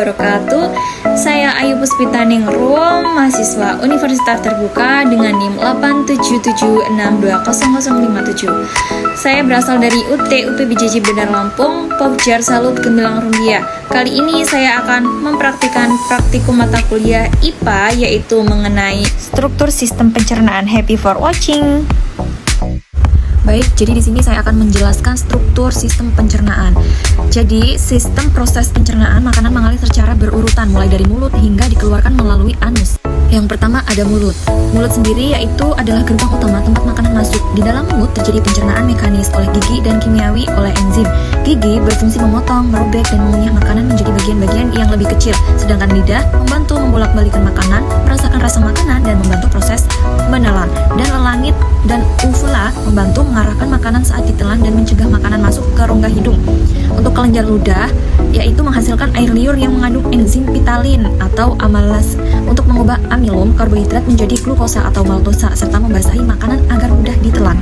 wabarakatuh. Saya Ayu Puspita Ningrum, mahasiswa Universitas Terbuka dengan NIM 877620057. Saya berasal dari UT UPBJJ Bandar Lampung, Pokjar Salut Gemilang Rumbia. Kali ini saya akan mempraktikkan praktikum mata kuliah IPA, yaitu mengenai struktur sistem pencernaan. Happy for watching. Baik, jadi di sini saya akan menjelaskan struktur sistem pencernaan. Jadi, sistem proses pencernaan makanan mengalir secara berurutan, mulai dari mulut hingga dikeluarkan melalui anus. Yang pertama ada mulut. Mulut sendiri yaitu adalah gerbang utama tempat makanan masuk. Di dalam mulut terjadi pencernaan mekanis oleh gigi dan kimiawi oleh enzim. Gigi berfungsi memotong, merobek, dan mengunyah makanan menjadi bagian-bagian yang lebih kecil. Sedangkan lidah membantu membolak-balikan makanan, merasakan rasa makanan, dan membantu proses menelan. Dan lelangit dan uvula membantu mengarahkan makanan saat ditelan dan mencegah makanan masuk ke rongga hidung. Untuk kelenjar ludah, yaitu menghasilkan air liur yang mengandung enzim pitalin atau amylase untuk mengubah amilum karbohidrat menjadi glukosa atau maltosa serta membasahi makanan agar mudah ditelan.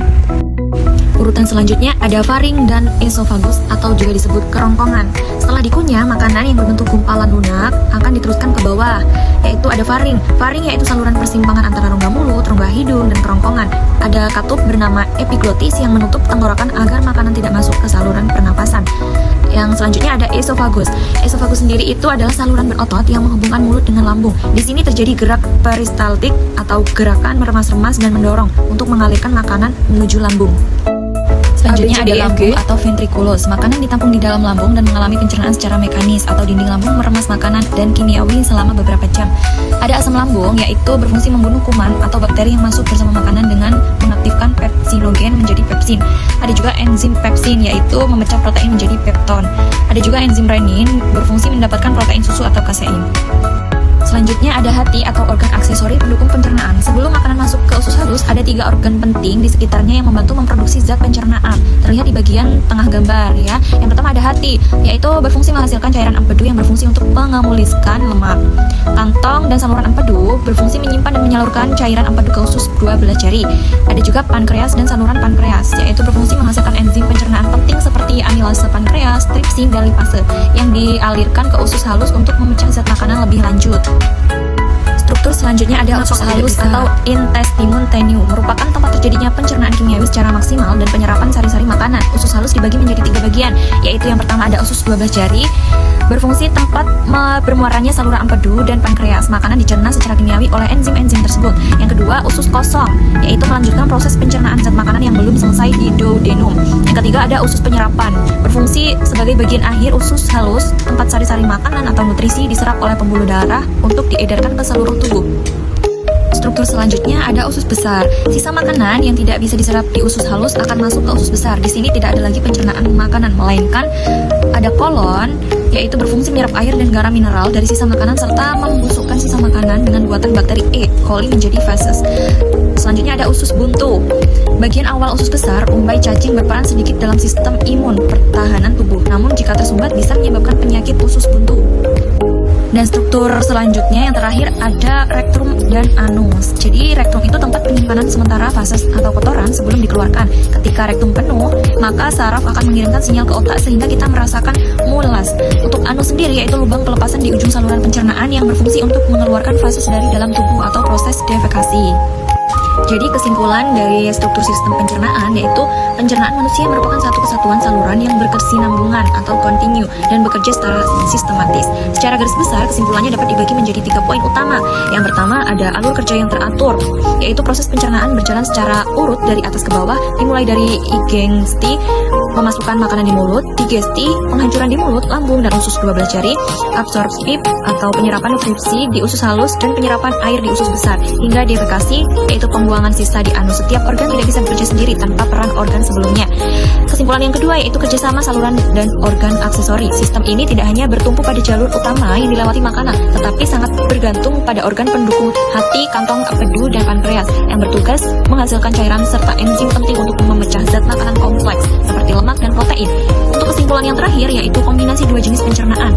Urutan selanjutnya ada faring dan esofagus atau juga disebut kerongkongan. Setelah dikunyah, makanan yang berbentuk gumpalan lunak akan diteruskan ke bawah, yaitu ada faring. Faring yaitu saluran persimpangan antara rongga mulut, rongga hidung, dan kerongkongan. Ada katup bernama epiglotis yang menutup tenggorokan agar makanan tidak masuk ke saluran pernapasan. Yang selanjutnya ada esofagus. Esofagus sendiri itu adalah saluran berotot yang menghubungkan mulut dengan lambung. Di sini terjadi gerak peristaltik atau gerakan meremas-remas dan mendorong untuk mengalirkan makanan menuju lambung. Selanjutnya ada lambung atau ventriculus. Makanan ditampung di dalam lambung dan mengalami pencernaan secara mekanis atau dinding lambung meremas makanan dan kimiawi selama beberapa jam. Ada asam lambung, yaitu berfungsi membunuh kuman atau bakteri yang masuk bersama makanan dengan mengaktifkan pepsinogen menjadi pepsin. Ada juga enzim pepsin, yaitu memecah protein menjadi pepton. Ada juga enzim renin, berfungsi mendapatkan protein susu atau kasein. Selanjutnya ada hati atau organ aksesori pendukung pencernaan. Sebelum makanan masuk ke usus halus, ada 3 organ penting di sekitarnya yang membantu memproduksi zat pencernaan. Terlihat di bagian tengah gambar ya. Yang pertama ada hati, yaitu berfungsi menghasilkan cairan empedu yang berfungsi untuk mengemuliskan lemak. Kantong dan saluran empedu berfungsi menyimpan dan menyalurkan cairan empedu ke usus 2 belah jari. Ada juga pankreas dan saluran pankreas, yaitu berfungsi menghasilkan enzim pencernaan penting seperti amilase pankreas, tripsin, dan lipase yang dialirkan ke usus halus untuk memecah zat makanan lebih lanjut. Struktur selanjutnya ada usus halus atau intestinum tenuum, merupakan tempat terjadinya pencernaan kimiawi secara maksimal dan penyerapan sari-sari makanan. Usus halus dibagi menjadi 3 bagian, yaitu yang pertama ada usus 12 jari, berfungsi tempat bermuaranya saluran empedu dan pankreas. Makanan dicerna secara kimiawi oleh enzim-enzim tersebut. Yang kedua, usus kosong, yaitu melanjutkan proses pencernaan zat makanan yang belum selesai di duodenum. Yang ketiga ada usus penyerapan, berfungsi sebagai bagian akhir usus halus, tempat sari-sari makanan atau nutrisi diserap oleh pembuluh darah untuk diedarkan ke seluruh tubuh. Struktur selanjutnya ada usus besar. Sisa makanan yang tidak bisa diserap di usus halus akan masuk ke usus besar. Di sini tidak ada lagi pencernaan makanan, melainkan ada kolon, yaitu berfungsi menyerap air dan garam mineral dari sisa makanan serta membusukkan sisa makanan dengan buatan bakteri E. coli menjadi feses. Selanjutnya ada usus buntu. Bagian awal usus besar, umbai cacing berperan sedikit dalam sistem imun pertahanan tubuh. Namun jika tersumbat bisa menyebabkan penyakit usus buntu. Dan struktur selanjutnya yang terakhir ada rektum dan anus. Jadi rektum itu tempat penyimpanan sementara fases atau kotoran sebelum dikeluarkan. Ketika rektum penuh, maka saraf akan mengirimkan sinyal ke otak sehingga kita merasakan mulas. Untuk anus sendiri yaitu lubang pelepasan di ujung saluran pencernaan yang berfungsi untuk mengeluarkan fases dari dalam tubuh atau proses defekasi. Jadi kesimpulan dari struktur sistem pencernaan yaitu pencernaan manusia merupakan satu kesatuan saluran yang berkesinambungan atau kontinu dan bekerja secara sistematis. Secara garis besar kesimpulannya dapat dibagi menjadi 3 poin utama. Yang pertama ada alur kerja yang teratur, yaitu proses pencernaan berjalan secara urut dari atas ke bawah, dimulai dari ingesti, memasukkan makanan di mulut, digesti, penghancuran di mulut, lambung, dan usus 12 jari, absorpsi atau penyerapan nutrisi di usus halus, dan penyerapan air di usus besar, hingga defekasi, yaitu pembuangan sisa di anus. Setiap organ tidak bisa bekerja sendiri tanpa peran organ sebelumnya. Kesimpulan yang kedua yaitu kerjasama saluran dan organ aksesori. Sistem ini tidak hanya bertumpu pada jalur utama yang dilewati makanan, tetapi sangat bergantung pada organ pendukung hati, kantong empedu, dan pankreas yang bertugas menghasilkan cairan serta enzim penting untuk memecah zat makanan kompleks seperti lemak dan protein. Untuk kesimpulan yang terakhir yaitu kombinasi 2 jenis pencernaan.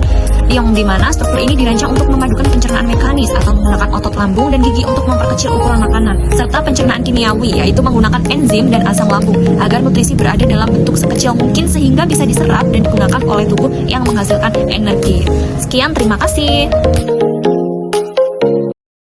yang dimana struktur ini dirancang untuk memadukan pencernaan mekanis atau menggunakan otot lambung dan gigi untuk memperkecil ukuran makanan, serta pencernaan kimiawi yaitu menggunakan enzim dan asam lambung agar nutrisi berada dalam bentuk sekecil mungkin sehingga bisa diserap dan digunakan oleh tubuh yang menghasilkan energi. Sekian, terima kasih.